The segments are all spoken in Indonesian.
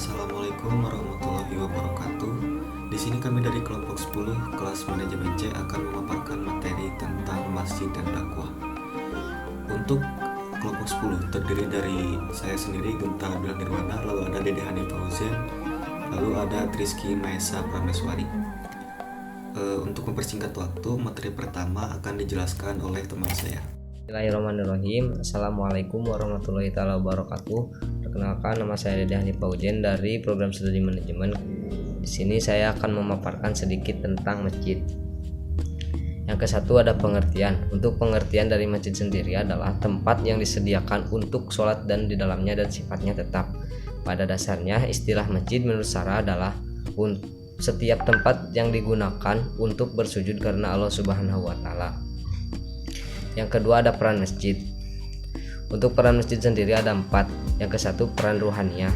Assalamualaikum warahmatullahi wabarakatuh. Di sini kami dari kelompok 10 kelas manajemen C akan memaparkan materi tentang masjid dan dakwah. Untuk kelompok 10 terdiri dari saya sendiri Genta Abdullah Nirwana, lalu ada Dede Hanif Fauzan, lalu ada Triski Maesa Prameswari. Untuk mempersingkat waktu, materi pertama akan dijelaskan oleh teman saya. Bismillahirrahmanirrahim. Assalamualaikum warahmatullahi wabarakatuh. Perkenalkan, nama saya Dede Hanif Fauzan dari program studi manajemen. Di sini saya akan memaparkan sedikit tentang masjid. Yang kesatu ada pengertian. Untuk pengertian dari masjid sendiri adalah tempat yang disediakan untuk sholat dan di dalamnya dan sifatnya tetap. Pada dasarnya istilah masjid menurut Syara adalah setiap tempat yang digunakan untuk bersujud karena Allah Subhanahu wa Ta'ala. Yang kedua ada peran masjid. Untuk peran masjid sendiri ada 4. Yang kesatu peran ruhaniyah.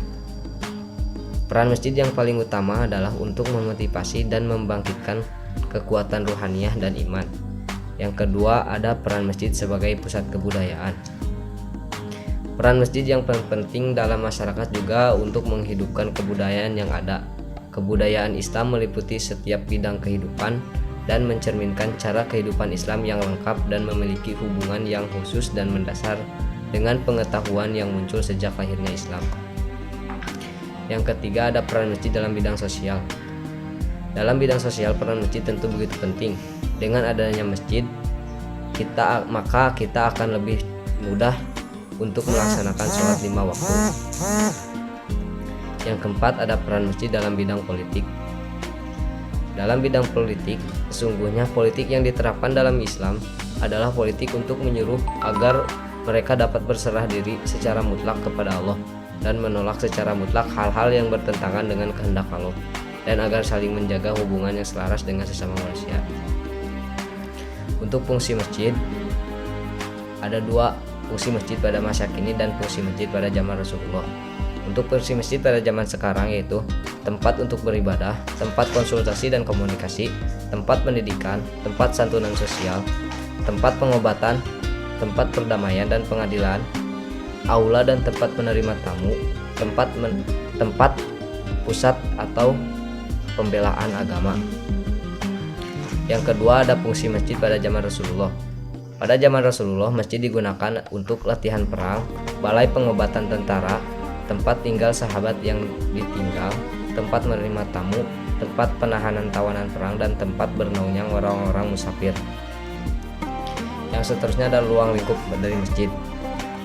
Peran masjid yang paling utama adalah untuk memotivasi dan membangkitkan kekuatan ruhaniyah dan iman. Yang kedua ada peran masjid sebagai pusat kebudayaan. Peran masjid yang paling penting dalam masyarakat juga untuk menghidupkan kebudayaan yang ada. Kebudayaan Islam meliputi setiap bidang kehidupan dan mencerminkan cara kehidupan Islam yang lengkap dan memiliki hubungan yang khusus dan mendasar dengan pengetahuan yang muncul sejak lahirnya Islam. Yang ketiga ada peran masjid dalam bidang sosial. Dalam bidang sosial peran masjid tentu begitu penting. Dengan adanya masjid, maka kita akan lebih mudah untuk melaksanakan sholat 5 waktu. Yang keempat ada peran masjid dalam bidang politik. Dalam bidang politik, sesungguhnya politik yang diterapkan dalam Islam adalah politik untuk menyuruh agar mereka dapat berserah diri secara mutlak kepada Allah dan menolak secara mutlak hal-hal yang bertentangan dengan kehendak Allah, dan agar saling menjaga hubungan yang selaras dengan sesama manusia. Untuk fungsi masjid, ada 2 fungsi masjid pada masa kini dan fungsi masjid pada zaman Rasulullah. Untuk fungsi masjid pada zaman sekarang yaitu tempat untuk beribadah, tempat konsultasi dan komunikasi, tempat pendidikan, tempat santunan sosial, tempat pengobatan, tempat perdamaian dan pengadilan, aula dan tempat menerima tamu, tempat pusat atau pembelaan agama. Yang kedua ada fungsi masjid pada zaman Rasulullah. Pada zaman Rasulullah, masjid digunakan untuk latihan perang, balai pengobatan tentara, tempat tinggal sahabat yang ditinggal, tempat menerima tamu, tempat penahanan tawanan perang, dan tempat bernaungnya orang-orang musafir. Yang seterusnya adalah ruang lingkup dari masjid.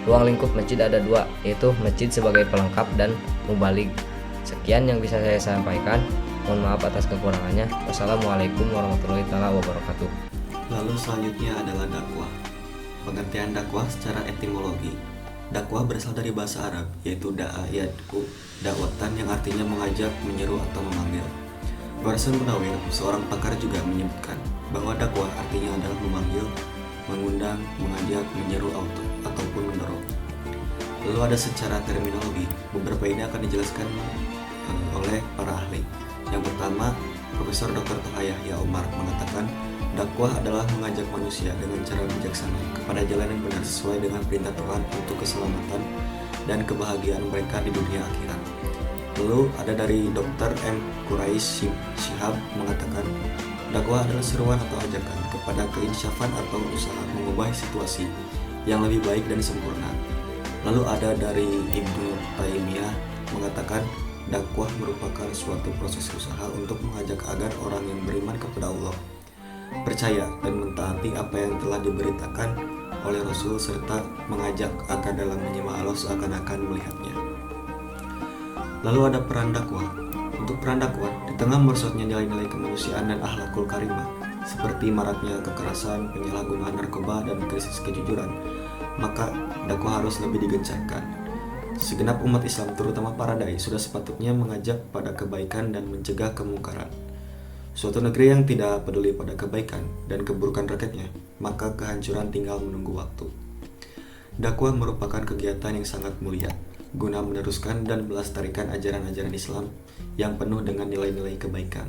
Ruang lingkup masjid ada 2, yaitu masjid sebagai pelengkap dan mubalig. Sekian yang bisa saya sampaikan. Mohon maaf atas kekurangannya. Wassalamualaikum warahmatullahi wabarakatuh. Lalu selanjutnya adalah dakwah. Pengertian dakwah secara etimologi. Dakwah berasal dari bahasa Arab, yaitu da'a yad'u, dakwatan yang artinya mengajak, menyeru atau memanggil. Warsan Munawir, seorang pakar juga menyebutkan bahwa dakwah artinya adalah memanggil, mengundang, mengajak, menyeru ataupun mendorong. Lalu ada secara terminologi, beberapa ini akan dijelaskan oleh para ahli. Yang pertama, Profesor Dr. Toha Yahya Umar mengatakan dakwah adalah mengajak manusia dengan cara bijaksana kepada jalan yang benar sesuai dengan perintah Tuhan untuk keselamatan dan kebahagiaan mereka di dunia akhirat. Lalu ada dari Dr. M. Quraish Shihab mengatakan dakwah adalah seruan atau ajakan kepada keinsyafan atau usaha mengubah situasi yang lebih baik dan sempurna. Lalu ada dari Ibnu Taimiyah mengatakan dakwah merupakan suatu proses usaha untuk mengajak agar orang yang beriman kepada Allah percaya dan mentaati apa yang telah diberitakan oleh Rasul serta mengajak agar dalam menyimak Allah seakan-akan melihatnya. Lalu ada peran dakwah. Untuk peran dakwah, di tengah merosotnya nilai-nilai kemanusiaan dan akhlakul karimah seperti maraknya kekerasan, penyalahgunaan narkoba, dan krisis kejujuran, maka dakwah harus lebih digencarkan. Segenap umat Islam, terutama para dai, sudah sepatutnya mengajak pada kebaikan dan mencegah kemungkaran. Suatu negeri yang tidak peduli pada kebaikan dan keburukan rakyatnya, maka kehancuran tinggal menunggu waktu. Dakwah merupakan kegiatan yang sangat mulia, guna meneruskan dan melestarikan ajaran-ajaran Islam yang penuh dengan nilai-nilai kebaikan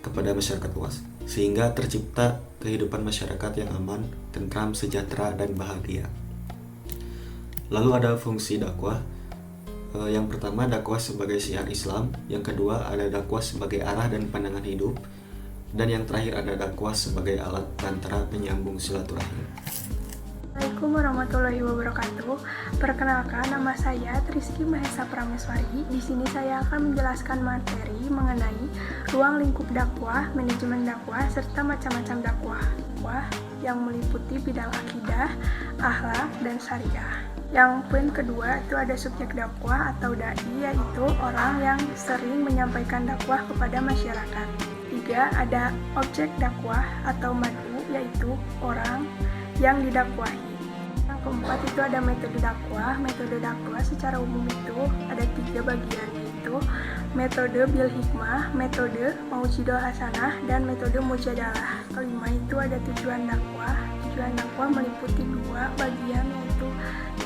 kepada masyarakat luas, sehingga tercipta kehidupan masyarakat yang aman, tentram, sejahtera, dan bahagia. Lalu ada fungsi dakwah. Yang pertama, dakwah sebagai syiar Islam. Yang kedua, ada dakwah sebagai arah dan pandangan hidup. Dan yang terakhir, ada dakwah sebagai alat perantara penyambung silaturahim. Assalamualaikum warahmatullahi wabarakatuh. Perkenalkan, nama saya Triski Mahesa Prameswari. Di sini saya akan menjelaskan materi mengenai ruang lingkup dakwah, manajemen dakwah, serta macam-macam dakwah. Dakwah yang meliputi bidang akidah, akhlak, dan syariah. Yang poin kedua itu ada subjek dakwah atau dai, yaitu orang yang sering menyampaikan dakwah kepada masyarakat. Tiga, ada objek dakwah atau madu, yaitu orang yang didakwahi. Yang keempat itu ada metode dakwah. Metode dakwah secara umum itu ada 3 bagian, yaitu metode bil hikmah, metode maujidah hasanah, dan metode mujadalah. Kelima itu ada tujuan dakwah. Tujuan dakwah meliputi 2 bagian, yaitu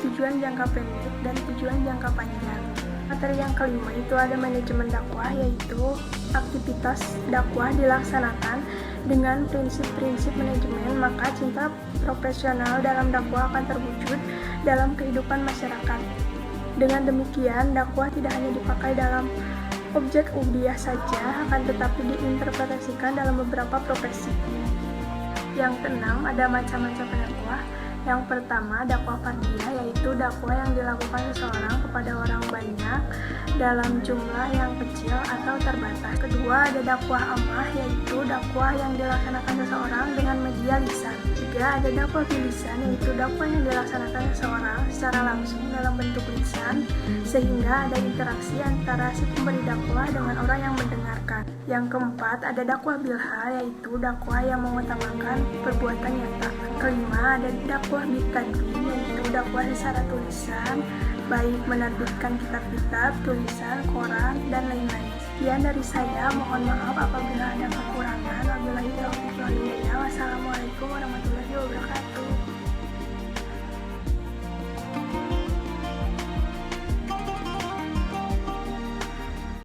tujuan jangka pendek dan tujuan jangka panjang. Materi yang kelima itu ada manajemen dakwah, yaitu aktivitas dakwah dilaksanakan dengan prinsip-prinsip manajemen, maka cinta profesional dalam dakwah akan terwujud dalam kehidupan masyarakat. Dengan demikian, dakwah tidak hanya dipakai dalam objek ubudiyah saja, akan tetapi diinterpretasikan dalam beberapa profesi. Yang keenam, ada macam-macam dakwah. Yang pertama, dakwah fardiyah, yaitu dakwah yang dilakukan seseorang kepada orang banyak dalam jumlah yang kecil atau terbatas. Kedua, ada dakwah ammah, yaitu dakwah yang dilaksanakan seseorang dengan media lisan. Tiga, ada dakwah bilisan, yaitu dakwah yang dilaksanakan seseorang secara langsung dalam bentuk lisan, sehingga ada interaksi antara si pemberi dakwah dengan orang yang mendengarkan. Yang keempat, ada dakwah bilhal, yaitu dakwah yang mengutamakan perbuatan nyata. Kelima, ada dakwah bitadwin, yaitu dakwah secara tulisan, baik menerbitkan kitab-kitab, tulisan, koran, dan lain-lain. Sekian dari saya, mohon maaf apabila ada kekurangan. Wabillahi taufiq